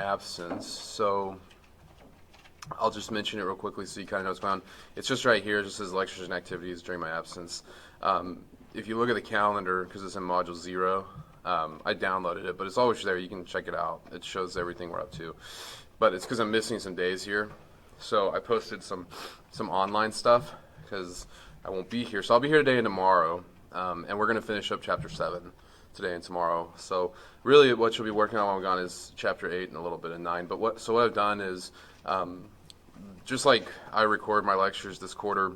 absence. So I'll just mention it real quickly so you kind of know what's going on. It's just right here. It just says lectures and activities during my absence. If you look at the calendar, because it's in Module 0, I downloaded it, but it's always there. You can check it out. It shows everything we're up to. But it's because I'm missing some days here. So I posted some online stuff because I won't be here. So I'll be here today and tomorrow, and we're going to finish up Chapter 7 today and tomorrow. So really what you'll be working on while I'm gone is Chapter 8 and a little bit of 9. But what I've done is, just like I record my lectures this quarter,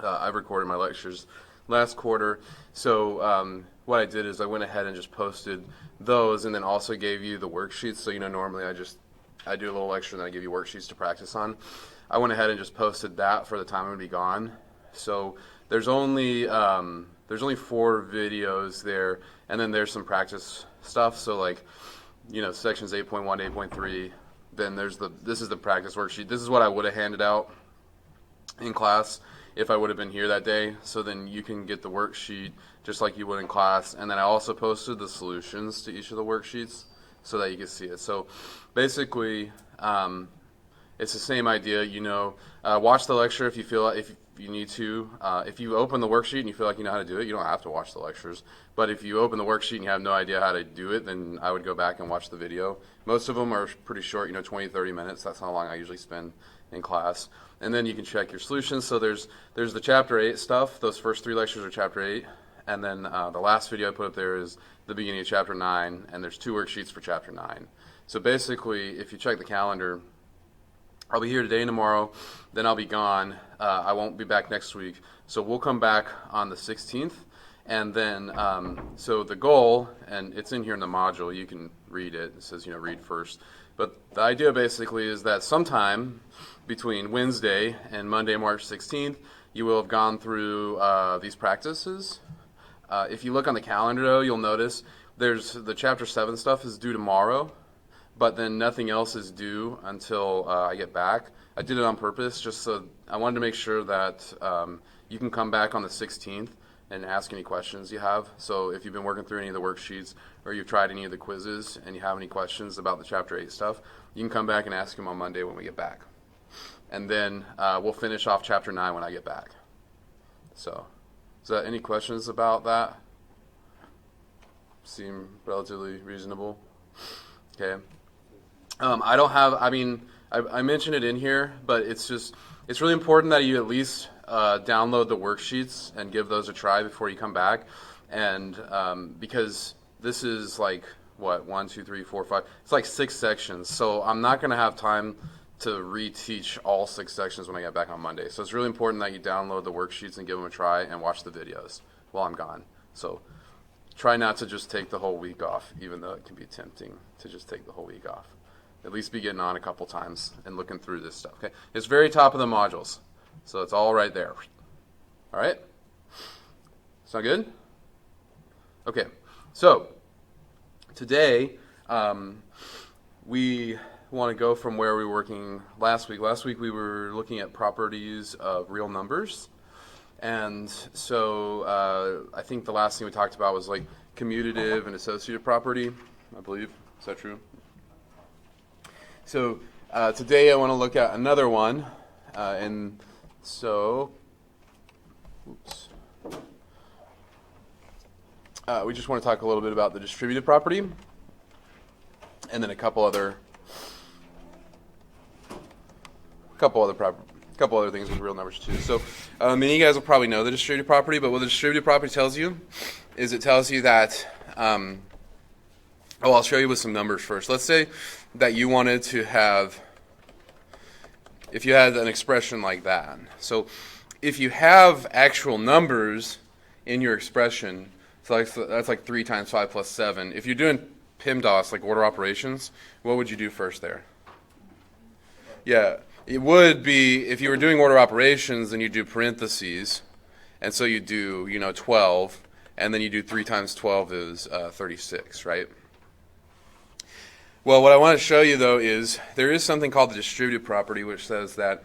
I've recorded my lectures last quarter. So what I did is I went ahead and just posted those and then also gave you the worksheets. So, normally I do a little lecture and then I give you worksheets to practice on. I went ahead and just posted that for the time I'm going to be gone. So there's only 4 videos there, and then there's some practice stuff. So like, sections 8.1 to 8.3. Then this is the practice worksheet. This is what I would have handed out in class if I would have been here that day. So then you can get the worksheet just like you would in class. And then I also posted the solutions to each of the worksheets so that you can see it. So basically, it's the same idea. Watch the lecture if you need to. If you open the worksheet and you feel like you know how to do it, you don't have to watch the lectures. But if you open the worksheet and you have no idea how to do it, then I would go back and watch the video. Most of them are pretty short, 20, 30 minutes. That's how long I usually spend in class. And then you can check your solutions. So there's the Chapter 8 stuff. Those first 3 lectures are Chapter 8. And then the last video I put up there is the beginning of Chapter 9. And there's 2 worksheets for Chapter 9. So basically, if you check the calendar, I'll be here today and tomorrow, then I'll be gone. I won't be back next week. So we'll come back on the 16th. And then, so the goal, and it's in here in the module, you can read it. It says, read first. But the idea basically is that sometime between Wednesday and Monday, March 16th, you will have gone through these practices. If you look on the calendar, though, you'll notice there's the Chapter 7 stuff is due tomorrow. But then nothing else is due until I get back. I did it on purpose just so I wanted to make sure that you can come back on the 16th and ask any questions you have. So if you've been working through any of the worksheets or you've tried any of the quizzes and you have any questions about the Chapter 8 stuff, you can come back and ask them on Monday when we get back. And then we'll finish off Chapter 9 when I get back. So, is that any questions about that? Seem relatively reasonable? Okay. I mentioned it in here, but it's really important that you at least download the worksheets and give those a try before you come back. And because this is like, 1, 2, 3, 4, 5, it's like 6 sections. So I'm not going to have time to reteach all 6 sections when I get back on Monday. So it's really important that you download the worksheets and give them a try and watch the videos while I'm gone. So try not to just take the whole week off, even though it can be tempting to just take the whole week off. At least be getting on a couple times and looking through this stuff. Okay, it's very top of the modules, so it's all right there. All right, sound good? Okay, so today we want to go from where we were working last week. Last week we were looking at properties of real numbers, and so I think the last thing we talked about was like commutative and associative property, I believe. Is that true? So today I want to look at another one, and so we just want to talk a little bit about the distributive property, and then a couple other things with real numbers too. So many of you guys will probably know the distributive property, but what the distributive property tells you is it tells you that. I'll show you with some numbers first. Let's say that you wanted to have, if you had an expression like that. So if you have actual numbers in your expression, so that's like 3 times 5 plus 7. If you're doing PIMDOS, like order operations, what would you do first there? Yeah, it would be, if you were doing order operations, then you do parentheses, and so you do, 12, and then you do 3 times 12 is 36, right? Well, what I want to show you, though, is there is something called the distributive property, which says that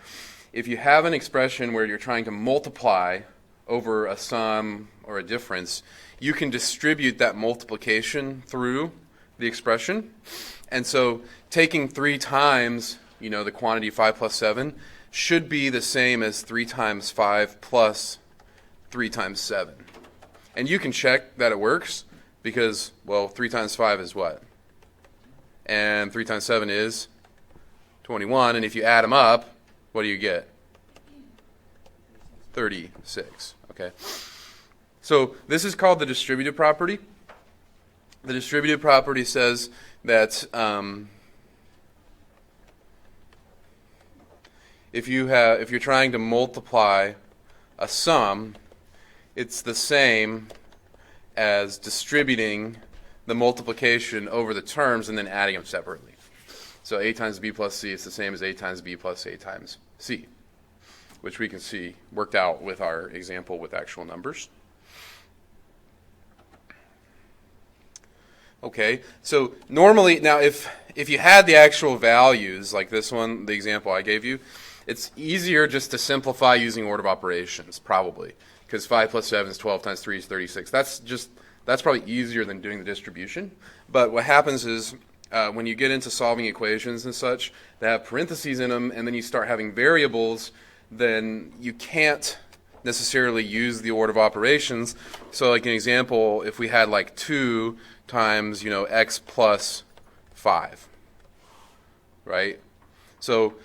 if you have an expression where you're trying to multiply over a sum or a difference, you can distribute that multiplication through the expression. And so taking 3 times, the quantity 5 plus 7 should be the same as 3 times 5 plus 3 times 7. And you can check that it works because, 3 times 5 is what? And 3 times 7 is 21. And if you add them up, what do you get? 36. Okay. So this is called the distributive property. The distributive property says that if you're trying to multiply a sum, it's the same as distributing the multiplication over the terms and then adding them separately. So a times b plus c is the same as a times b plus a times c, which we can see worked out with our example with actual numbers. Okay, so normally, now if you had the actual values, like this one, the example I gave you, it's easier just to simplify using order of operations, probably, because 5 plus 7 is 12 times 3 is 36. That's probably easier than doing the distribution. But what happens is when you get into solving equations and such, they have parentheses in them, and then you start having variables, then you can't necessarily use the order of operations. So like an example, if we had like 2 times, x plus 5, right? So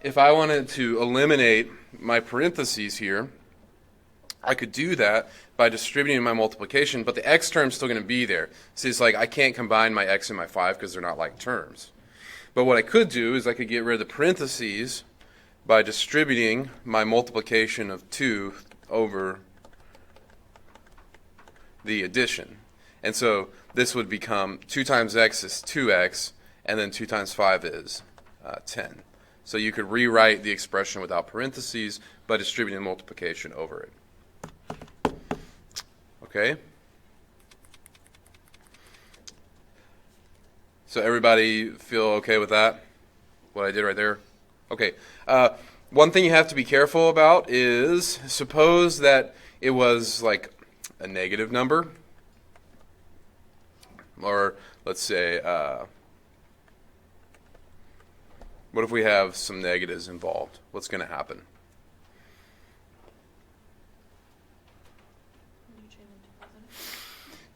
if I wanted to eliminate my parentheses here, I could do that by distributing my multiplication, but the x term's still going to be there. So it's like I can't combine my x and my 5 because they're not like terms. But what I could do is I could get rid of the parentheses by distributing my multiplication of 2 over the addition. And so this would become 2 times x is 2x, and then 2 times 5 is 10. So you could rewrite the expression without parentheses by distributing multiplication over it. Okay? So everybody feel okay with that? What I did right there? Okay. One thing you have to be careful about is suppose that it was like a negative number. Or let's say, what if we have some negatives involved? What's going to happen?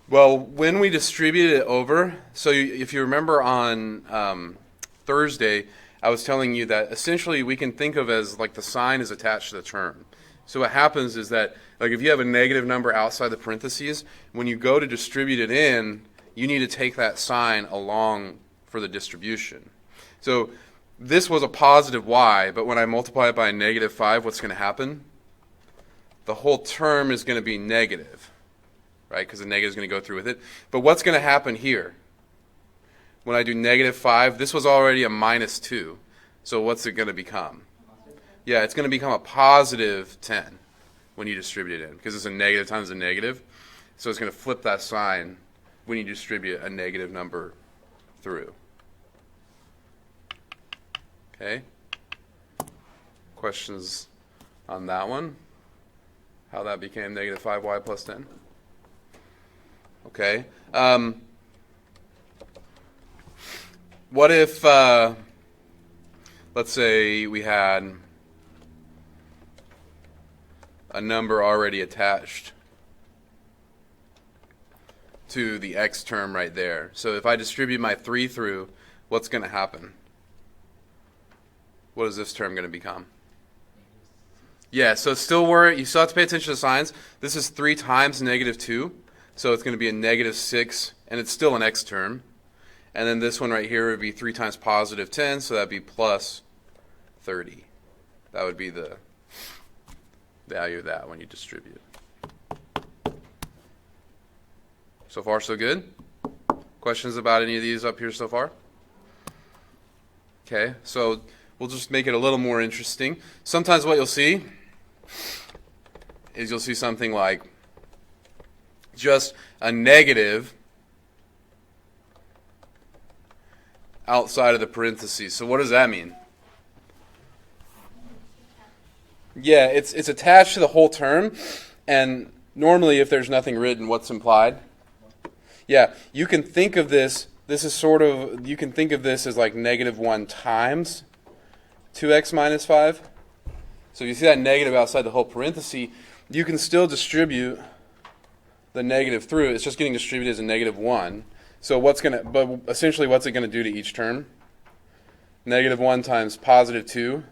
Well, when we distribute it over, so if you remember on Thursday, I was telling you that essentially we can think of as like the sign is attached to the term. So what happens is that like if you have a negative number outside the parentheses, when you go to distribute it in, you need to take that sign along for the distribution. So this was a positive y, but when I multiply it by a negative 5, what's going to happen? The whole term is going to be negative, right? Because the negative is going to go through with it. But what's going to happen here? When I do negative 5, this was already a minus 2. So what's it going to become? Yeah, it's going to become a positive 10 when you distribute it in, because it's a negative times a negative. So it's going to flip that sign when you distribute a negative number through. Okay? Questions on that one? How that became negative 5y plus 10? Okay. What if, let's say we had a number already attached to the x term right there. So if I distribute my 3 through, what's going to happen? What is this term going to become? Yeah, so still you still have to pay attention to the signs. This is 3 times negative 2, so it's going to be a negative 6, and it's still an x term. And then this one right here would be 3 times positive 10, so that would be plus 30. That would be the value of that when you distribute. So far, so good? Questions about any of these up here so far? Okay, so we'll just make it a little more interesting. Sometimes what you'll see is you'll see something like just a negative outside of the parentheses. So what does that mean? Yeah, it's attached to the whole term, and normally if there's nothing written, what's implied? Yeah, you can think of this, you can think of this as like -1 times 2x minus 5. So if you see that negative outside the whole parenthesis, you can still distribute the negative through. It's just getting distributed as a -1. So but essentially what's it going to do to each term? -1 times +2,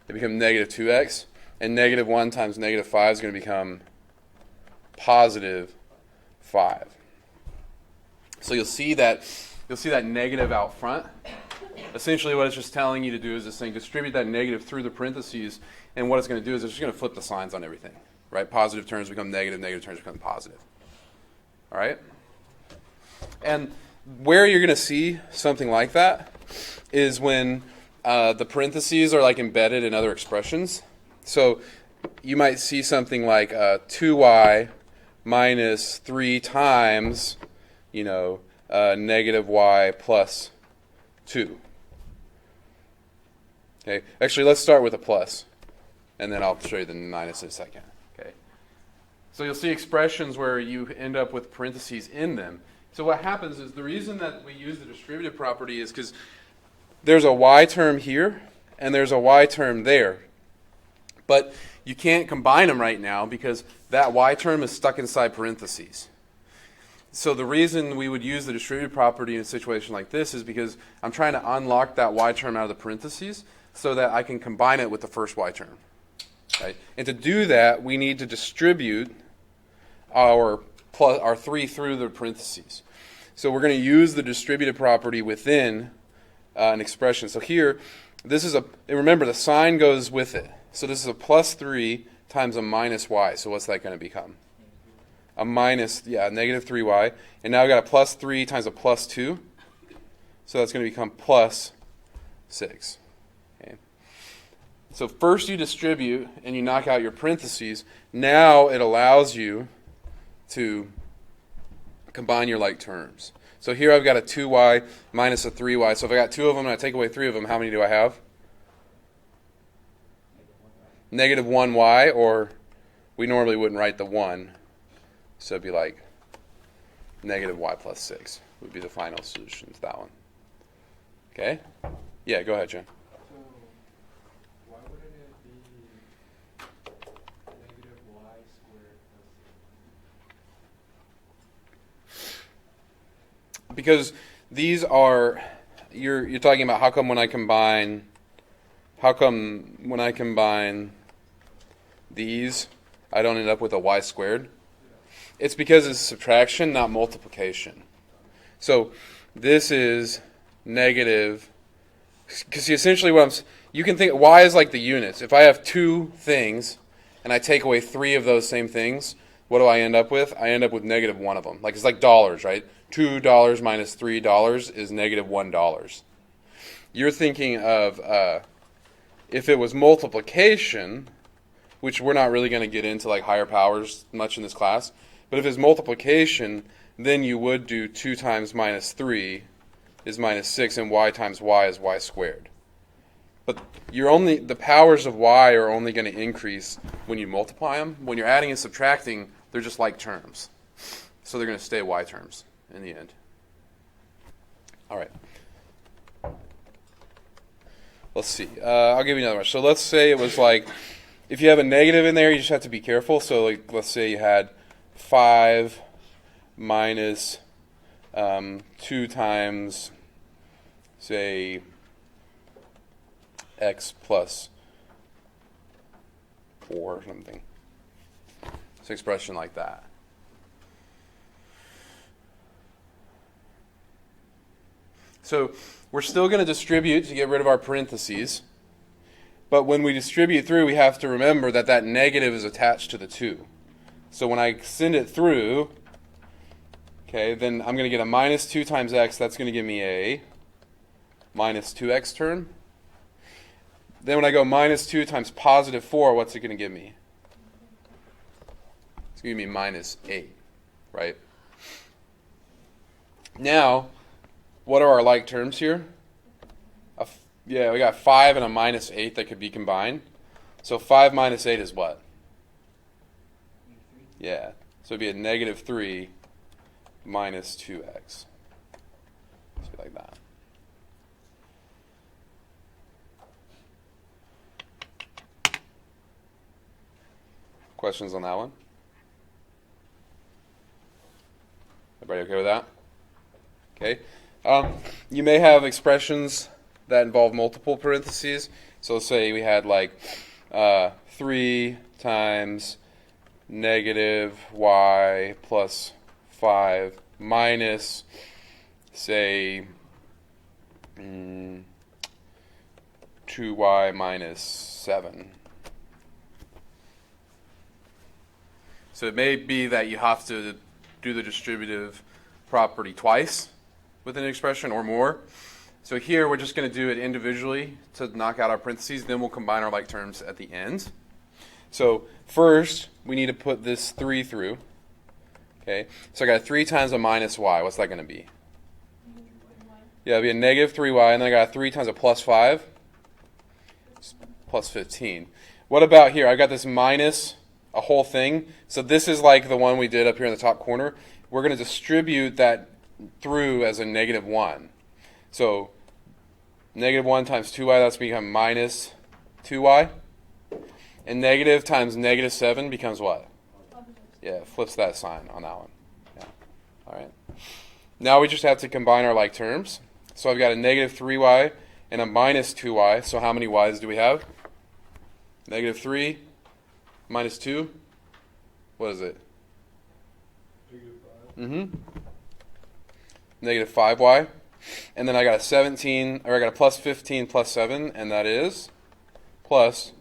it becomes -2x. And -1 times -5 is going to become +5. So you'll see that negative out front. Essentially what it's just telling you to do is this thing, distribute that negative through the parentheses, and what it's going to do is it's just going to flip the signs on everything. Right? Positive terms become negative, negative terms become positive. All right? And where you're going to see something like that is when the parentheses are like embedded in other expressions. So you might see something like 2y minus 3 times, -y plus 2. Okay. Actually, let's start with a plus, and then I'll show you the minus in a second. Okay. So you'll see expressions where you end up with parentheses in them. So what happens is the reason that we use the distributive property is because there's a y term here, and there's a y term there. But you can't combine them right now because that y term is stuck inside parentheses. So the reason we would use the distributive property in a situation like this is because I'm trying to unlock that y term out of the parentheses so that I can combine it with the first y term. Right? And to do that, we need to distribute our 3 through the parentheses. So we're going to use the distributive property within an expression. So here, and remember the sign goes with it. So this is a +3 times a minus y. So what's that going to become? A -3y. And now I've got a +3 times a +2. So that's going to become +6. Okay. So first you distribute and you knock out your parentheses. Now it allows you to combine your like terms. So here I've got a 2y minus a 3y. So if I got 2 of them and I take away 3 of them, how many do I have? -1y, or we normally wouldn't write the 1. So it'd be like -y plus 6 would be the final solution to that one. Okay? Yeah, go ahead, Jen. So why wouldn't it be -y squared plus 6? Because these are, you're talking about how come when I combine these, I don't end up with a y squared? It's because it's subtraction, not multiplication. So this is negative, because essentially you can think, y is like the units. If I have 2 things and I take away 3 of those same things, what do I end up with? I end up with -1 of them. Like it's like dollars, right? $2 minus $3 is -$1. You're thinking of if it was multiplication, which we're not really going to get into like higher powers much in this class, but if it's multiplication, then you would do 2 times -3 is -6, and y times y is y squared. But the powers of y are only going to increase when you multiply them. When you're adding and subtracting, they're just like terms. So they're going to stay y terms in the end. All right. Let's see. I'll give you another one. So let's say it was like, if you have a negative in there, you just have to be careful. So like, let's say you had 5 minus 2 times, say, x plus 4 or something. It's an expression like that. So we're still going to distribute to get rid of our parentheses. But when we distribute through, we have to remember that that negative is attached to the 2. So when I send it through, okay, then I'm going to get a minus 2 times x. That's going to give me a minus 2x term. Then when I go minus 2 times positive 4, what's it going to give me? It's going to give me minus 8, right? Now, what are our like terms here? We got 5 and a minus 8 that could be combined. So 5 minus 8 is what? Yeah. So it'd be a -3 minus 2x. Just like that. Questions on that one? Everybody okay with that? Okay. You may have expressions that involve multiple parentheses. So let's say we had like 3 times negative y plus 5 minus, say, 2y minus 7. So it may be that you have to do the distributive property twice with an expression or more. So here we're just going to do it individually to knock out our parentheses. Then we'll combine our like terms at the end. So first we need to put this 3 through. Okay, so I got 3 times a minus y. What's that going to be? Yeah, it'll be a negative 3y, and then I got 3 times a plus 5. Plus 15. What about here? I got this minus a whole thing. So this is like the one we did up here in the top corner. We're going to distribute that through as a negative 1. So negative 1 times 2y, that's become minus 2y. And negative times negative 7 becomes what? Yeah, it flips that sign on that one. Yeah. All right. Now we just have to combine our like terms. So I've got a negative 3y and a minus 2y. So how many y's do we have? Negative 3 minus 2. What is it? Negative 5y. And then I got a 17, or I got a plus 15 plus 7, and that is plus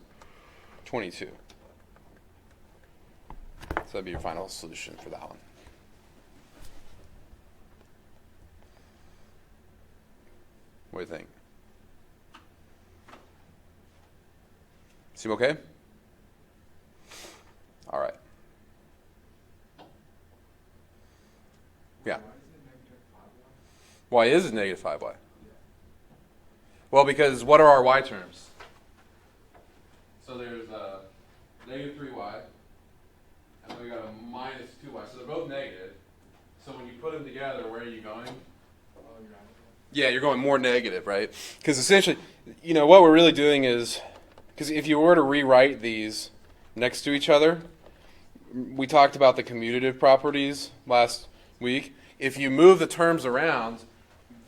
22. So that'd be your final solution for that one. What do you think? Seem okay? All right. Yeah. Why is it negative 5y? Well, because what are our y terms? So there's negative 3y, and then we got a minus 2y. So they're both negative. So when you put them together, where are you going? Yeah, you're going more negative, right? Because essentially, you know, what we're really doing is, because if you were to rewrite these next to each other, we talked about the commutative properties last week. If you move the terms around,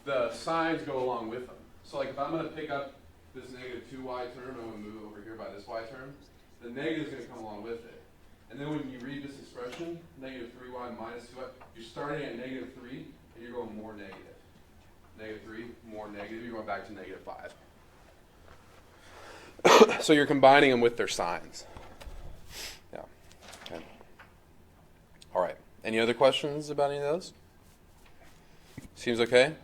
the signs go along with them. So like if I'm going to pick up this negative 2y term, I'm going to move over here by this y term, the negative is going to come along with it. And then when you read this expression, negative 3y minus 2y, you're starting at negative 3, and you're going more negative. Negative 3, more negative, you're going back to negative 5. So you're combining them with their signs. Yeah. Okay. All right. Any other questions about any of those? Seems okay?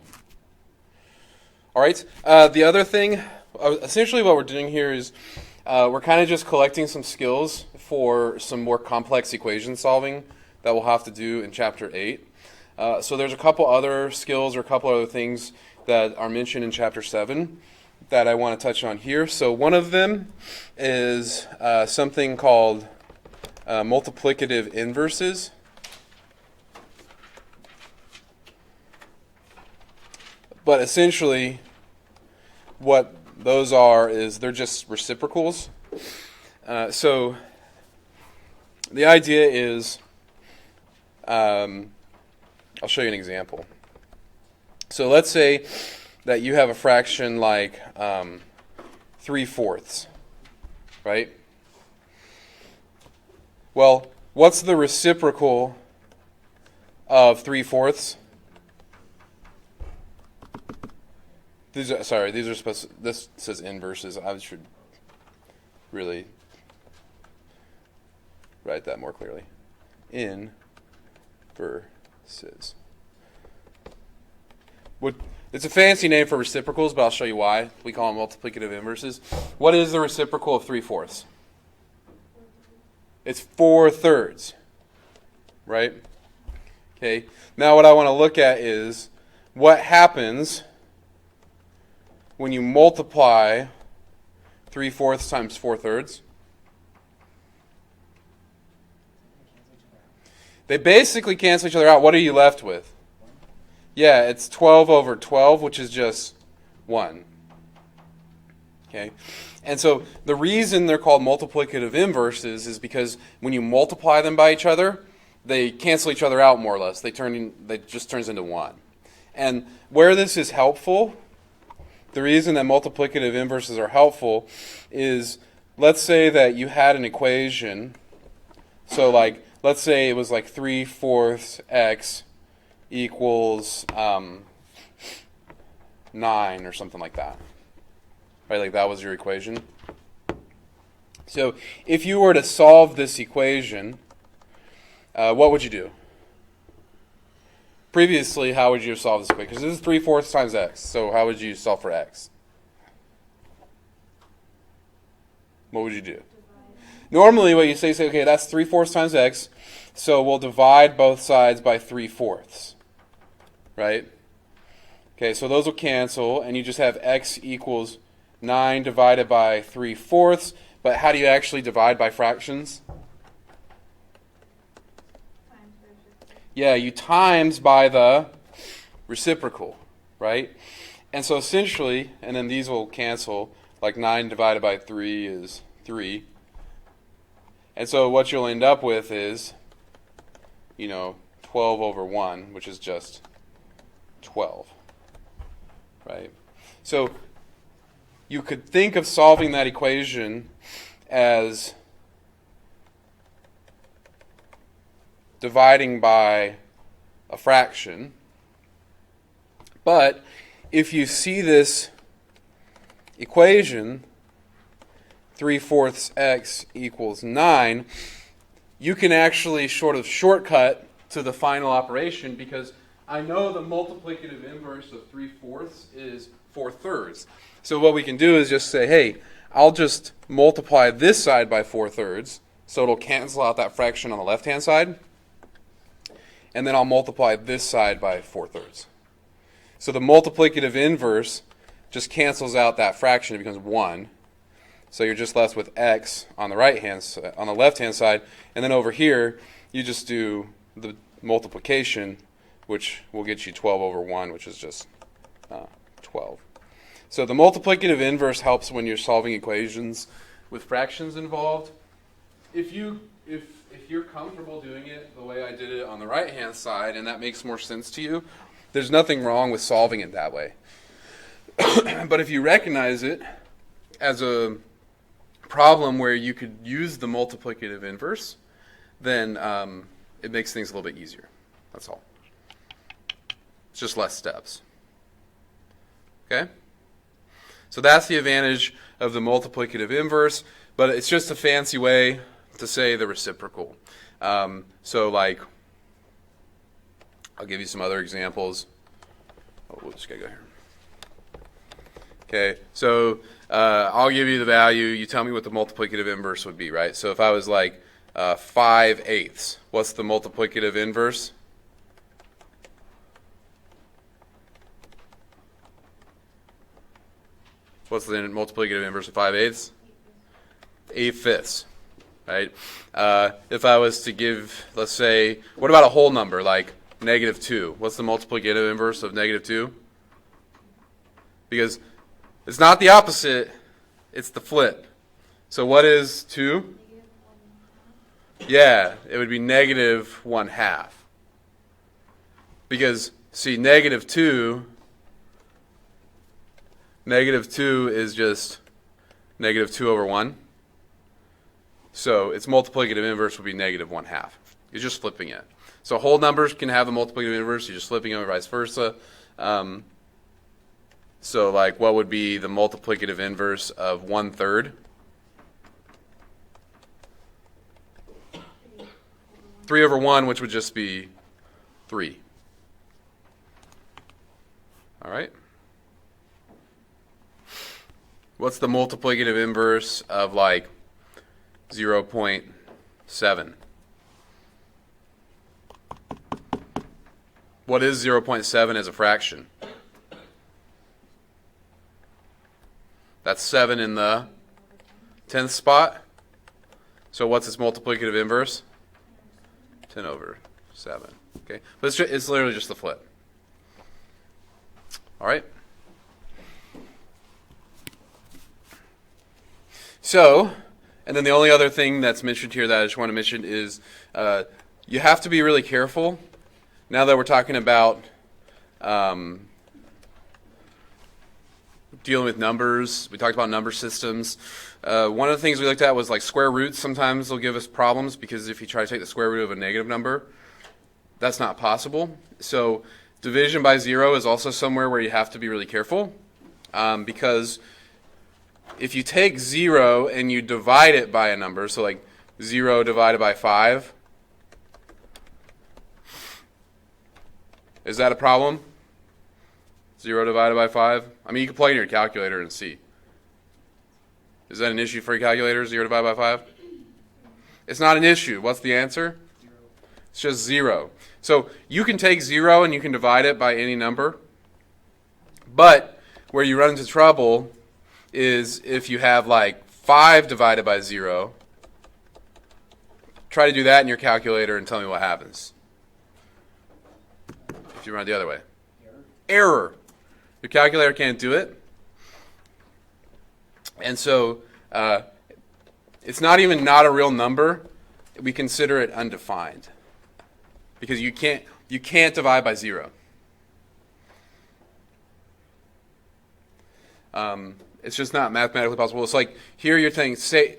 All right. The other thing, essentially what we're doing here is we're kind of just collecting some skills for some more complex equation solving that we'll have to do in Chapter 8. So there's a couple other skills or a couple other things that are mentioned in Chapter 7 that I want to touch on here. So one of them is something called multiplicative inverses. But essentially, what those are is they're just reciprocals. So the idea is, I'll show you an example. So let's say that you have a fraction like 3/4, right? Well, what's the reciprocal of 3/4? These are supposed to, this says inverses. I should really write that more clearly. Inverses. It's a fancy name for reciprocals, but I'll show you why. We call them multiplicative inverses. What is the reciprocal of 3/4? It's 4/3, right? Okay. Now what I want to look at is what happens when you multiply 3/4 times 4/3. They basically cancel each other out. What are you left with? Yeah, it's 12 over 12, which is just 1. Okay? And so the reason they're called multiplicative inverses is because when you multiply them by each other, they cancel each other out more or less. They just turns into 1. And where this is helpful, the reason that multiplicative inverses are helpful is, let's say that you had an equation. So like, let's say it was like 3/4 x equals 9 or something like that. Right, like that was your equation. So if you were to solve this equation, what would you do? Previously, how would you have solved this equation? Because this is 3/4 times x. So how would you solve for x? What would you do? Normally, what you say, okay, that's 3/4 times x. So we'll divide both sides by 3/4. Right? Okay, so those will cancel, and you just have x equals 9 divided by 3/4. But how do you actually divide by fractions? Yeah, you times by the reciprocal, right? And so essentially, and then these will cancel, like 9 divided by 3 is 3. And so what you'll end up with is, 12 over 1, which is just 12, right? So you could think of solving that equation as dividing by a fraction. But if you see this equation, 3/4 x equals 9, you can actually sort of shortcut to the final operation, because I know the multiplicative inverse of 3/4 is 4/3. So what we can do is just say, hey, I'll just multiply this side by 4/3, so it'll cancel out that fraction on the left-hand side. And then I'll multiply this side by 4/3. So the multiplicative inverse just cancels out that fraction. It becomes 1. So you're just left with x on the on the left-hand side. And then over here, you just do the multiplication, which will get you 12 over 1, which is just 12. So the multiplicative inverse helps when you're solving equations with fractions involved. If you're comfortable doing it the way I did it on the right-hand side, and that makes more sense to you, there's nothing wrong with solving it that way. But if you recognize it as a problem where you could use the multiplicative inverse, then it makes things a little bit easier. That's all. It's just less steps. Okay? So that's the advantage of the multiplicative inverse, but it's just a fancy way to say the reciprocal. So like, I'll give you some other examples. Oh, we'll just gotta go here. Okay, so I'll give you the value. You tell me what the multiplicative inverse would be, right? So if I was like 5/8, what's the multiplicative inverse? What's the multiplicative inverse of 5/8? 8/5, right? If I was to give, let's say, what about a whole number, like -2? What's the multiplicative inverse of -2? Because it's not the opposite, it's the flip. So what is 2? Yeah, it would be -1/2. Because, see, -2 is just -2 over 1. So its multiplicative inverse would be -1/2. You're just flipping it. So whole numbers can have a multiplicative inverse. You're just flipping them, or vice versa. So like, what would be the multiplicative inverse of 1/3? 3 over 1, which would just be 3. All right? What's the multiplicative inverse of like 0.7? What is 0.7 as a fraction? That's 7 in the 10th spot. So what's its multiplicative inverse? 10 over 7. Okay, but it's literally just the flip. All right. So, and then the only other thing that's mentioned here that I just want to mention is you have to be really careful now that we're talking about dealing with numbers. We talked about number systems. One of the things we looked at was like square roots. Sometimes they'll give us problems because if you try to take the square root of a negative number, that's not possible. So division by 0 is also somewhere where you have to be really careful because if you take 0 and you divide it by a number, so like 0 divided by 5, is that a problem? 0 divided by 5? I mean, you can plug in your calculator and see. Is that an issue for your calculator, 0 divided by 5? It's not an issue. What's the answer? 0. It's just 0. So you can take 0 and you can divide it by any number. But where you run into trouble is if you have like 5 divided by 0. Try to do that in your calculator and tell me what happens. If you run it the other way. Error. Your calculator can't do it. And so it's not even not a real number. We consider it undefined. Because you can't divide by 0. It's just not mathematically possible. It's like here you're saying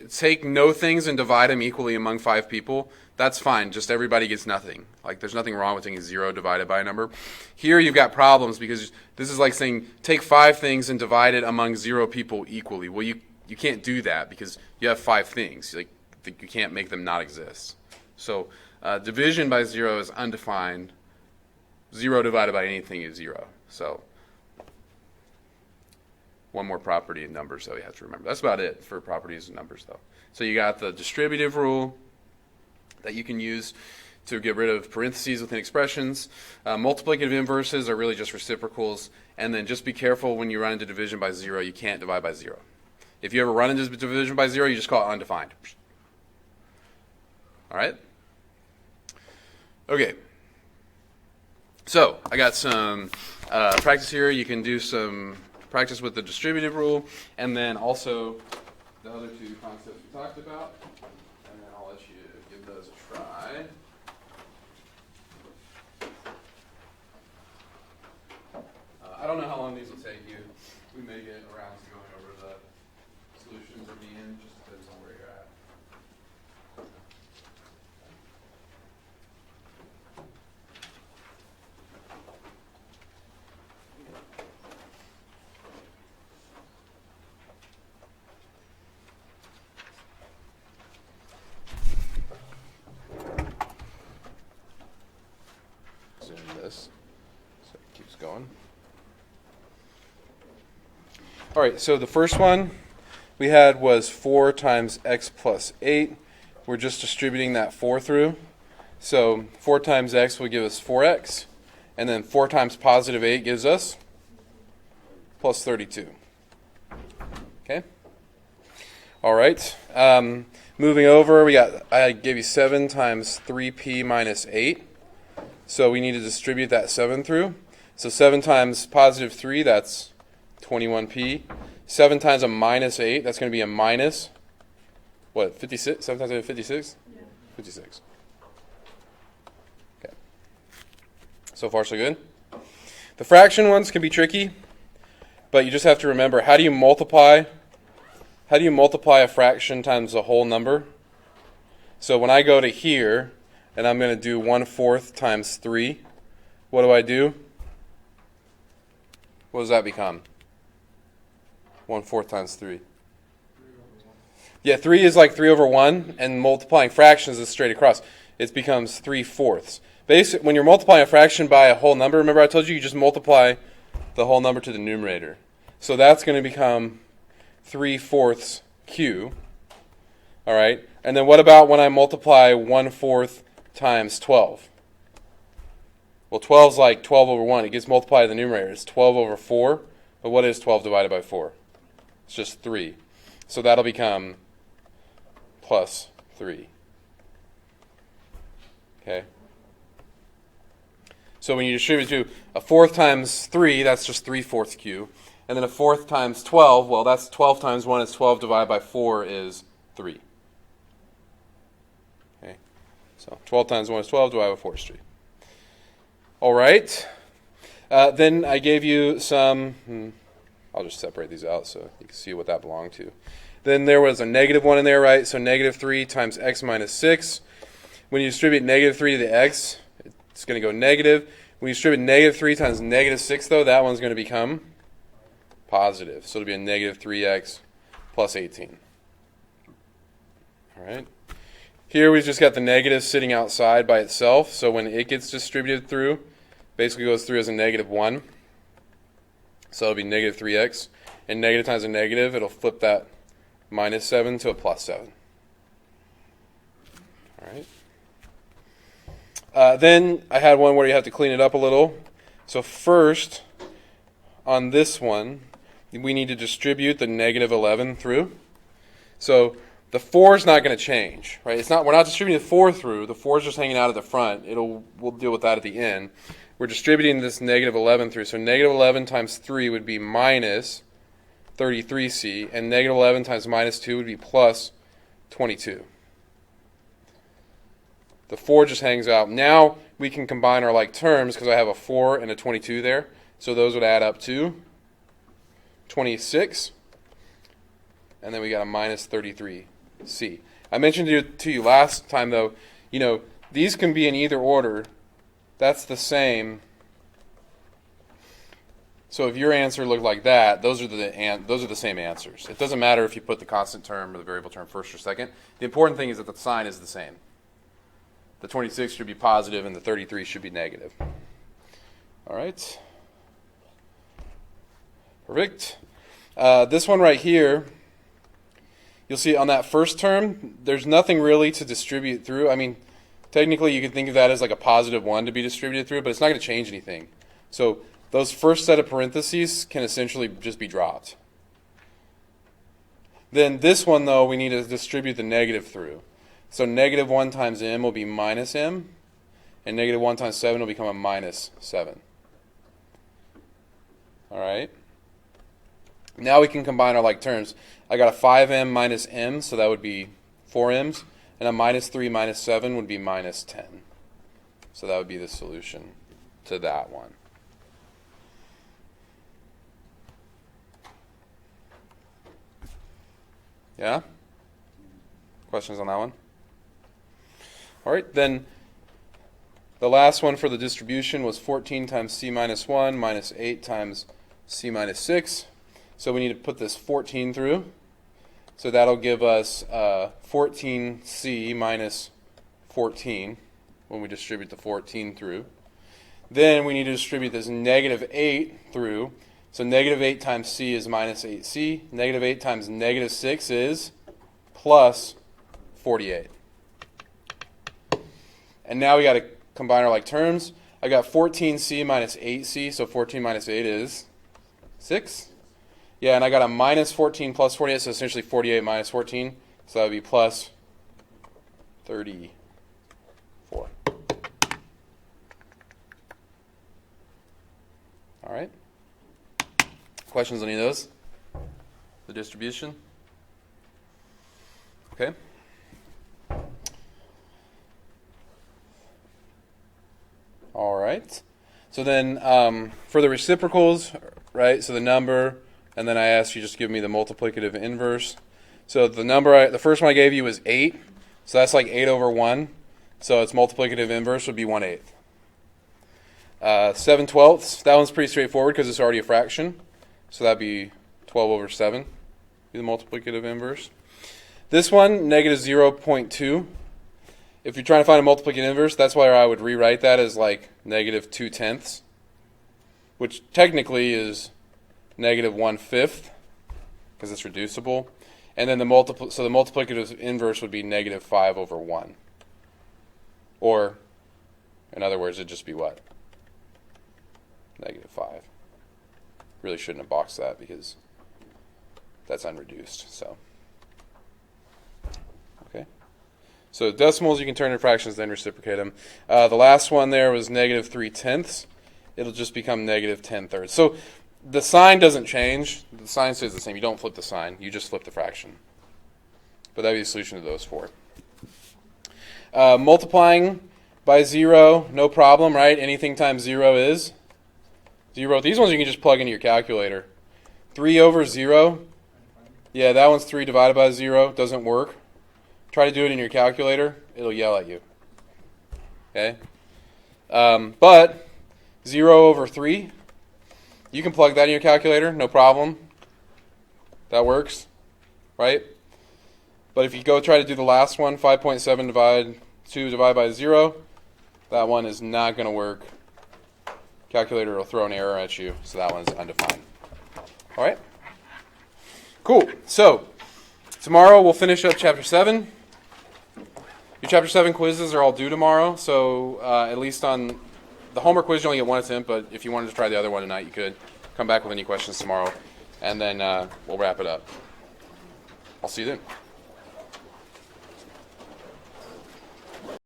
take no things and divide them equally among 5 people. That's fine. Just everybody gets nothing. Like there's nothing wrong with taking 0 divided by a number. Here you've got problems because this is like saying take 5 things and divide it among 0 people equally. Well, you can't do that because you have 5 things. Like you can't make them not exist. So division by 0 is undefined. 0 divided by anything is 0. So one more property in numbers that we have to remember. That's about it for properties in numbers, though. So you got the distributive rule that you can use to get rid of parentheses within expressions. Multiplicative inverses are really just reciprocals. And then just be careful when you run into division by 0. You can't divide by 0. If you ever run into division by 0, you just call it undefined. All right? Okay. So I got some practice here. You can do some practice with the distributive rule, and then also the other 2 concepts we talked about, and then I'll let you give those a try. I don't know how long these will take you. We may get around to going over the solutions at the end, just depends on where you're at. Zoom this so it keeps going. All right, so the first one we had was 4 times x plus 8. We're just distributing that 4 through. So 4 times x will give us 4x, and then 4 times positive 8 gives us plus 32. Okay? All right. Moving over, I gave you 7 times 3p minus 8. So we need to distribute that 7 through. So 7 times positive 3, that's 21p. 7 times a minus 8, that's going to be a minus, what, 56? 7 times 8 is 56? Yeah. 56. Okay. So far, so good. The fraction ones can be tricky, but you just have to remember, how do you multiply a fraction times a whole number? So when I go to here, and I'm going to do 1/4 times 3, what do? What does that become? 1/4 times 3. Yeah, 3 is like 3 over 1, and multiplying fractions is straight across. It becomes 3/4. Basically, when you're multiplying a fraction by a whole number, remember I told you just multiply the whole number to the numerator. So that's going to become 3/4 q. All right, and then what about when I multiply 1/4 times 12? Well, 12 is like 12 over 1. It gets multiplied to the numerator. It's 12 over 4. But what is 12 divided by 4? It's just 3. So that'll become plus 3. Okay? So when you distribute to a fourth times 3, that's just 3/4 q. And then a fourth times 12, well, that's 12 times 1 is 12 divided by 4 is 3. Okay, so 12 times 1 is 12 divided by 4 is 3. All right. Then I gave you some, I'll just separate these out so you can see what that belonged to. Then there was a negative 1 in there, right? So negative 3 times x minus 6. When you distribute negative 3 to the x, it's going to go negative. When you distribute negative 3 times negative 6, though, that one's going to become positive. So it'll be a negative 3x plus 18. All right. Here we've just got the negative sitting outside by itself. So when it gets distributed through, basically goes through as a negative 1. So it'll be negative 3x. And negative times a negative, it'll flip that minus 7 to a plus 7. All right. Then I had one where you have to clean it up a little. So first, on this one, we need to distribute the negative 11 through. So the 4 is not going to change, right? We're not distributing the 4 through. The 4 is just hanging out at the front. We'll deal with that at the end. We're distributing this negative 11 through. So negative 11 times 3 would be minus 33c, and negative 11 times minus 2 would be plus 22. The 4 just hangs out. Now we can combine our like terms because I have a 4 and a 22 there. So those would add up to 26. And then we got a minus 33c. I mentioned to you last time, though, these can be in either order. That's the same. So if your answer looked like that, those are the same answers. It doesn't matter if you put the constant term or the variable term first or second. The important thing is that the sign is the same. The 26 should be positive and the 33 should be negative. All right. Perfect. This one right here, you'll see on that first term, there's nothing really to distribute through. I mean, technically you could think of that as like a positive 1 to be distributed through, but it's not going to change anything. So those first set of parentheses can essentially just be dropped. Then this one, though, we need to distribute the negative through. So negative 1 times m will be minus m, and negative 1 times 7 will become a minus 7. All right. Now we can combine our like terms. I got a 5m minus m, so that would be 4m's, and a minus 3 minus 7 would be minus 10. So that would be the solution to that one. Yeah? Questions on that one? All right, then the last one for the distribution was 14 times c minus 1 minus 8 times c minus 6. So we need to put this 14 through. So that'll give us 14c minus 14 when we distribute the 14 through. Then we need to distribute this negative 8 through. So negative 8 times c is minus 8c. Negative 8 times negative 6 is plus 48. And now we got to combine our like terms. I got 14c minus 8c, so 14 minus 8 is 6. Yeah, and I got a minus 14 plus 48, so essentially 48 minus 14. So that would be plus 34. All right. Questions on any of those? The distribution? Okay. All right. So then for the reciprocals, right, so the number, and then I asked you just give me the multiplicative inverse. So the number, the first one I gave you was 8. So that's like 8 over 1. So its multiplicative inverse would be 1/8. 7/12, that one's pretty straightforward because it's already a fraction. So that'd be 12 over 7, be the multiplicative inverse. This one, negative 0.2. If you're trying to find a multiplicative inverse, that's why I would rewrite that as like negative 2/10, which technically is negative 1/5 because it's reducible. And then the multiplicative inverse would be negative 5 over 1. Or, in other words, it'd just be what? Negative 5. Really shouldn't have boxed that because that's unreduced. So, okay. So decimals you can turn into fractions, then reciprocate them. The last one there was negative 3/10. It'll just become negative 10/3. So the sign doesn't change. The sign stays the same. You don't flip the sign. You just flip the fraction. But that would be the solution to those four. Multiplying by 0, no problem, right? Anything times 0 is 0. These ones you can just plug into your calculator. 3 over 0. Yeah, that one's 3 divided by 0. Doesn't work. Try to do it in your calculator. It'll yell at you. Okay? But 0 over 3, you can plug that in your calculator. No problem. That works. Right? But if you go try to do the last one, 5.7 divided by 0, that one is not going to work. Calculator will throw an error at you, so that one's undefined. All right? Cool. So, tomorrow we'll finish up Chapter 7. Your Chapter 7 quizzes are all due tomorrow, so at least on the homework quiz, you only get one attempt, but if you wanted to try the other one tonight, you could. Come back with any questions tomorrow, and then we'll wrap it up. I'll see you then.